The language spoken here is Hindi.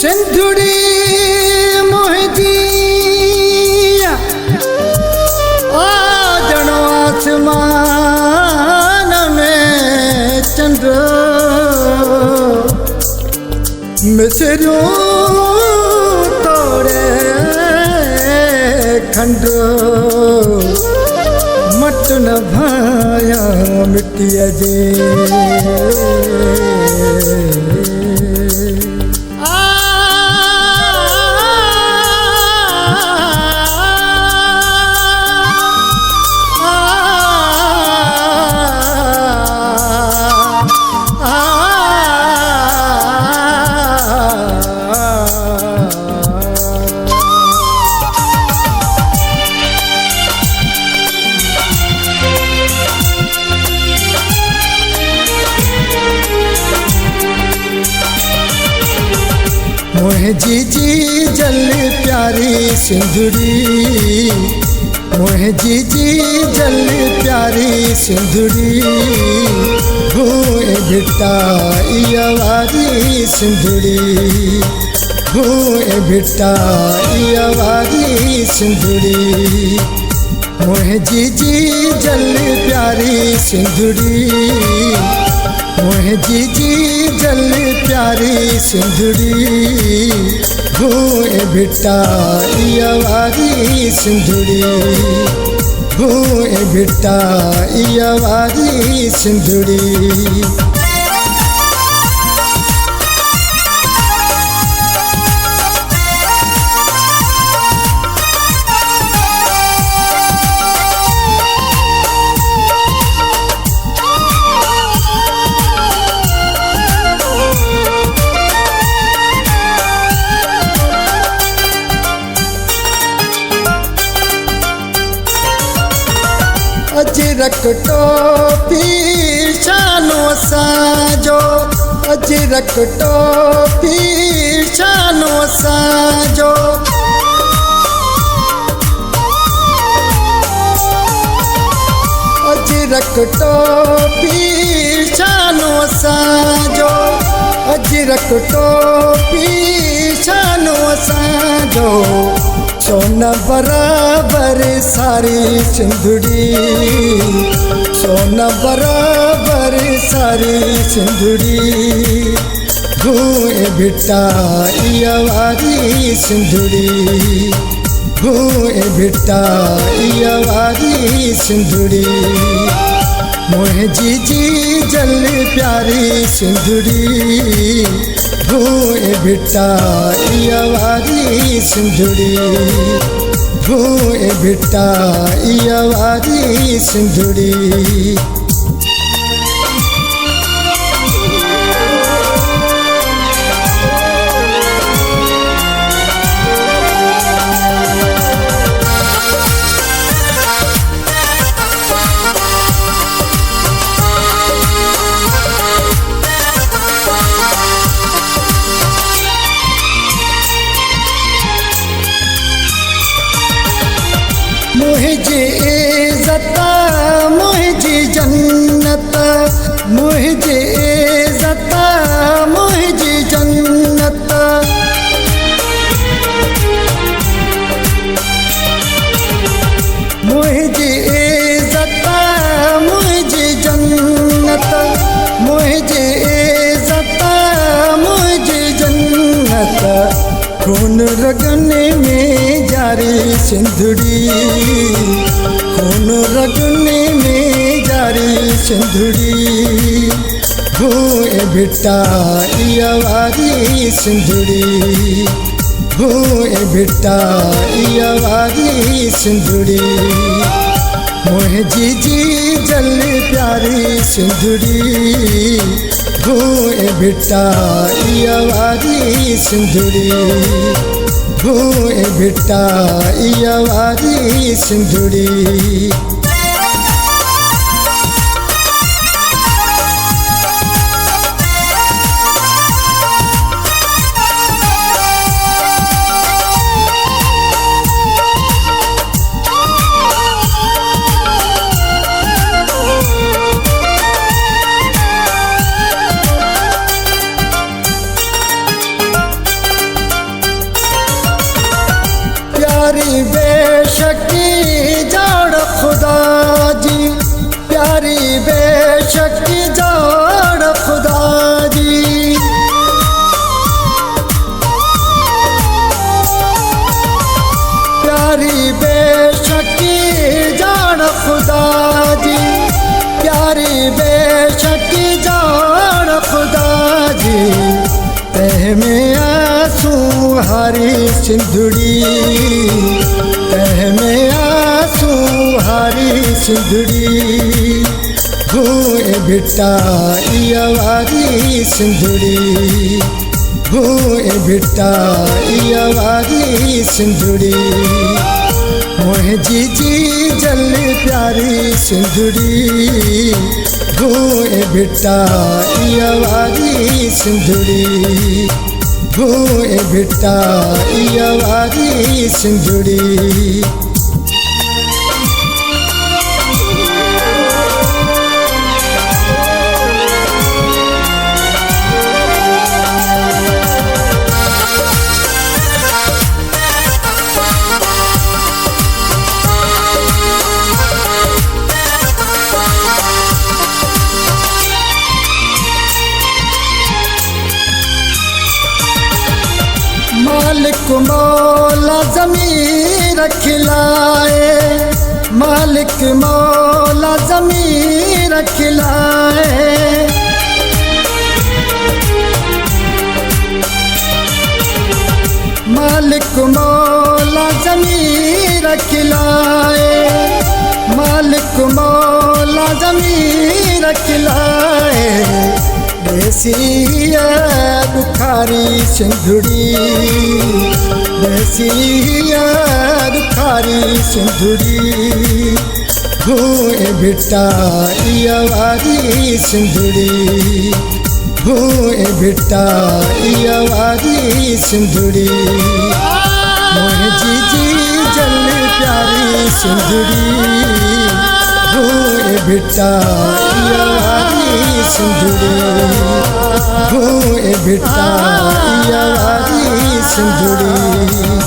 सिंधुड़ी मोहजी आजणो आसमान में चंद्र मिसरूं तोड़े खंड मट न भाया मिट्टीअ जे मोहजी जी जल प्यारी सिंधुड़ी मोहजी जी जल प्यारी सिंधुड़ी भूए भिटा इयवारी सिंधुड़ी भूए भिटा इयवारी सिंधुड़ी मोहजी जी जल प्यारी सिंधुड़ी मोहजी जी जल प्यारी सिंधुड़ी भूए भिटा इयवारी सिंधुड़ी भूए भिटा इयवारी सिंधुड़ी अजरक टोपी शानो साजो अजरक टोपी शानो साजो अजरक टोपी शानो साजो अजरक टोपी शानो साजो सोना बराबर सारी सिंधुड़ी सोना बराबर सारी सिंधुड़ी भूए भिटा इयवारी सिंधुड़ी भूए भिटा इयवारी सिंधुड़ी मोहजी जी जल प्यारी सिंधुड़ी भूए भिटा इयवारी सिंधुड़ी भूए भिटा इयवारी सिंधुड़ी मुझे इज़्ज़त मुझे जन्नत मुझे इज़्ज़त मुझे जन्नत मुझे इज़्ज़त मुझे जन्नत मुझे इज़्ज़त मुझे जन्नत खून रगन में जारी सिंधुड़ी खून रगन में जारी सिंधुड़ी भूए भिटा इयवारी सिंधुड़ी भूए भिटा इयवारी सिंधुड़ी मोहजी जी जल प्यारी सिंधुड़ी भूए भिटा इयवारी सिंधुड़ी भूए भिटा इयवारी सिंधुड़ी हारी सिंधुड़ी कह में आंसू हारी सिंधुड़ी भूए बिटा इयावारी सिंधुड़ी भूए बिटा इयावारी सिंधुड़ी मोहे जीजी जल प्यारी सिंधुड़ी भूए बिटा इयावारी सिंधुड़ी भूए बिटा इयावारी सिंधुड़ी मालिक मौला ज़मीर खिलाए मालिक मौला ज़मीर खिलाए मालिक मौला ज़मीर खिलाए मालिक मौला ज़मीर खिलाए देसिया दुखारी सिंधुड़ी देसिया दुखारी सिंधुड़ी भूए बिटा इयावारी सिंधुड़ी भूए बिटा इयावारी सिंधुड़ी मोहे जीजी जल प्यारी सिंधुड़ी भूए बिटा इयावारी सिंधुड़ी भूए बिटा इयावारी सिंधुड़ी।